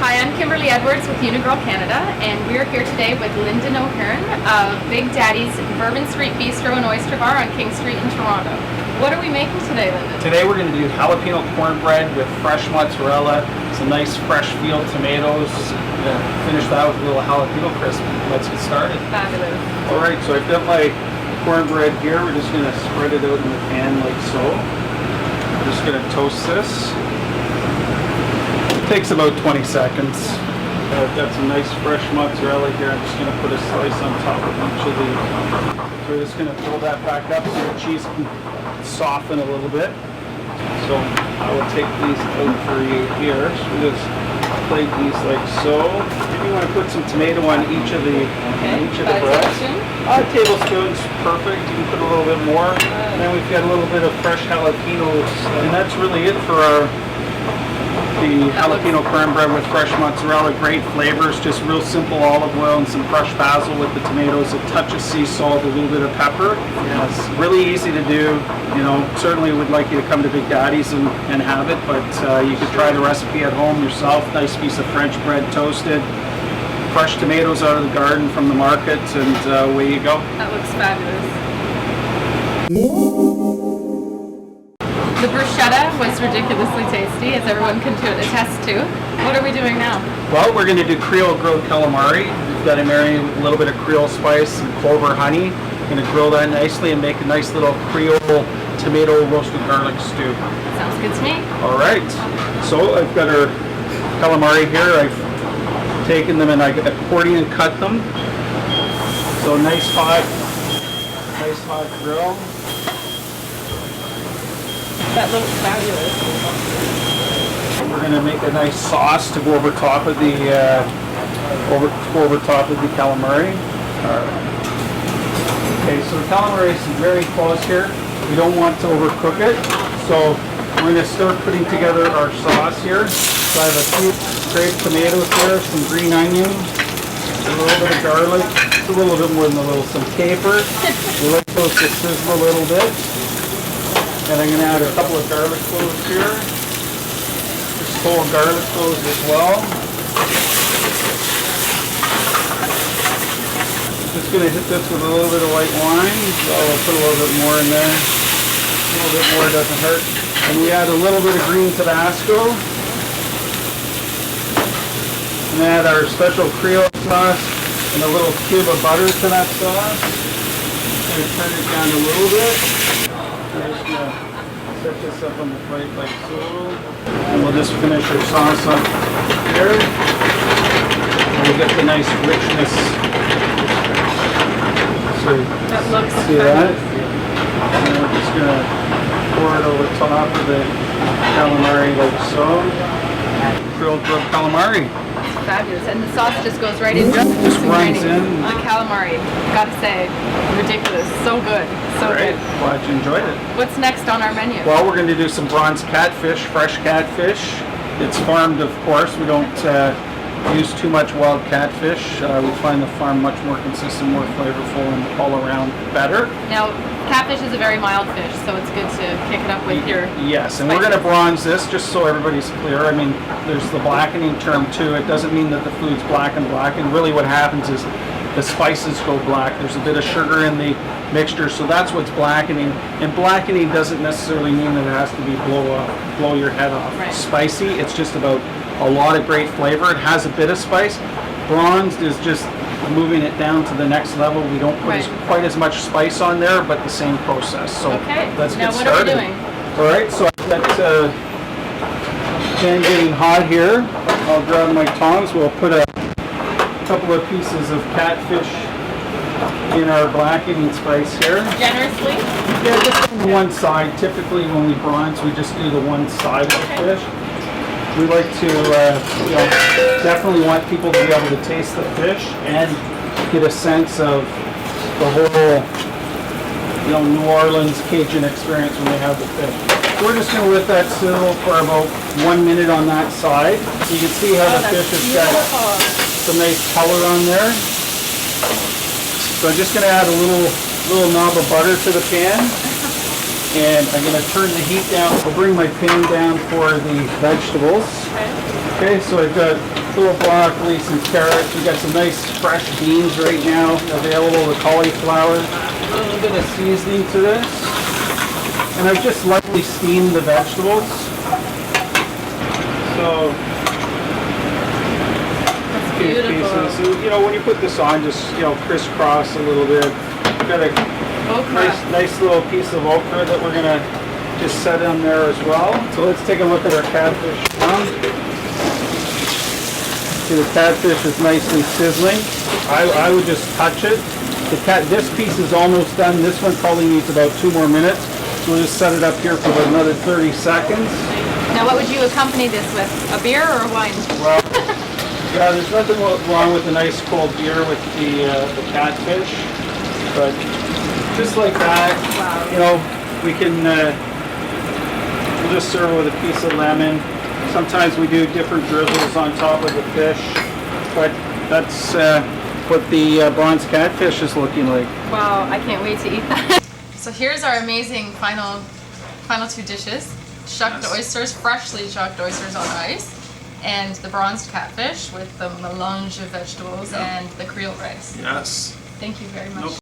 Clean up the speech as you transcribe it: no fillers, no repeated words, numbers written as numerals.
Hi, I'm Kimberly Edwards with Unigirl Canada, and we're here today with Lyndon O'Hearn of Big Daddy's Bourbon Street Bistro and Oyster Bar on King Street in Toronto. What are we making today, Lyndon? Today we're going to do jalapeno cornbread with fresh mozzarella, some nice fresh field tomatoes, and finish that with a little jalapeno crisp. Let's get started. Fabulous. Alright, so I've got my cornbread here. We're just going to spread it out in the pan like so. I'm just going to toast this. Takes about 20 seconds. I've got some nice fresh mozzarella here. I'm just going to put a slice on top of each of these. So we're just going to fill that back up so the cheese can soften a little bit. So I will take these out for you here. So we just plate these like so. Maybe you want to put some tomato on each of the breads. A tablespoon's perfect. You can put a little bit more. And then we've got a little bit of fresh jalapenos. And that's really it for the jalapeno cornbread with fresh mozzarella. Great flavors, just real simple olive oil and some fresh basil with the tomatoes, a touch of sea salt, a little bit of pepper. It's really easy to do. You know, certainly would like you to come to Big Daddy's and have it, but you could try the recipe at home yourself. Nice piece of French bread toasted, fresh tomatoes out of the garden from the market, and away you go. That looks fabulous. The bruschetta was ridiculously tasty, as everyone can attest to. What are we doing now? Well, we're going to do Creole grilled calamari. We've got to marinate with a little bit of Creole spice and clover honey. We're going to grill that nicely and make a nice little Creole tomato roasted garlic stew. Sounds good to me. All right. So I've got our calamari here. I've taken them and I accordion cut them. So nice hot grill. That looks fabulous. We're going to make a nice sauce to go over top of the calamari. Okay, so the calamari is very close here. We don't want to overcook it, so we're going to start putting together our sauce here. So I have a few scraped tomatoes here, some green onion, a little bit of garlic, a little bit more than a little, some capers. We like those to sizzle a little bit. And I'm going to add a couple of garlic cloves here. Just whole garlic cloves as well. Just going to hit this with a little bit of white wine. So I'll put a little bit more in there. A little bit more doesn't hurt. And we add a little bit of green Tabasco. And add our special Creole sauce and a little cube of butter to that sauce. Just going to turn it down a little bit. We're just going to set this up on the plate like so. And we'll just finish our sauce up here. And we'll get the nice richness. So that looks see that? And then we're just going to pour it over top of the calamari like so. Grilled calamari. Fabulous, and the sauce just goes right in. Just runs in. The calamari, gotta say, ridiculous. So good, so Great. good. Glad you enjoyed it. What's next on our menu? Well, we're going to do some bronze catfish, fresh catfish. It's farmed, of course. We don't use too much wild catfish. We find the farm much more consistent, more flavorful, and all around better. Now, catfish is a very mild fish, so it's good to kick it up with your Yes, and spices. we're going to bronze this just so everybody's clear. I mean, there's the blackening term too. It doesn't mean that the food's black and really what happens is the spices go black. There's a bit of sugar in the mixture, so that's what's blackening. And blackening doesn't necessarily mean that it has to be blow your head off. Right. Spicy, it's just about a lot of great flavor. It has a bit of spice. Bronzed is just moving it down to the next level. We don't put quite as much spice on there, but the same process. So let's get started. Now what are we doing? All right, so I've got pan getting hot here. I'll grab my tongs. We'll put a couple of pieces of catfish in our blackening spice here. Generously? Yeah, just on one side. Typically when we bronze, we just do the one side of the fish. We like to, definitely want people to be able to taste the fish and get a sense of the whole, New Orleans Cajun experience when they have the fish. So we're just going to let that sizzle for about 1 minute on that side. You can see how the fish has got some nice color on there. So I'm just going to add a little knob of butter to the pan. And I'm going to turn the heat down. I'll bring my pan down for the vegetables. Okay. Okay, so I've got little broccoli, some carrots. We've got some nice fresh beans right now available, the cauliflower. A little bit of seasoning to this. And I've just lightly steamed the vegetables. So, That's few beautiful. pieces. So, you know, when you put this on, just, you know, crisscross a little bit. We've got a Okra. nice little piece of okra that we're gonna just set in there as well. So let's take a look at our catfish now. See, the catfish is nicely sizzling. I would just touch it. This piece is almost done. This one probably needs about 2 more minutes. So we'll just set it up here for about another 30 seconds. Now, what would you accompany this with? A beer or a wine? Well, yeah, there's nothing wrong with a nice cold beer with the catfish, but just like that, you know, we can we'll just serve it with a piece of lemon. Sometimes we do different drizzles on top of the fish, but that's what the bronze catfish is looking like. Wow, I can't wait to eat that. So here's our amazing final 2 dishes. Shucked oysters, freshly shucked oysters on ice, and the bronzed catfish with the melange of vegetables and the Creole rice. Yes. Thank you very much.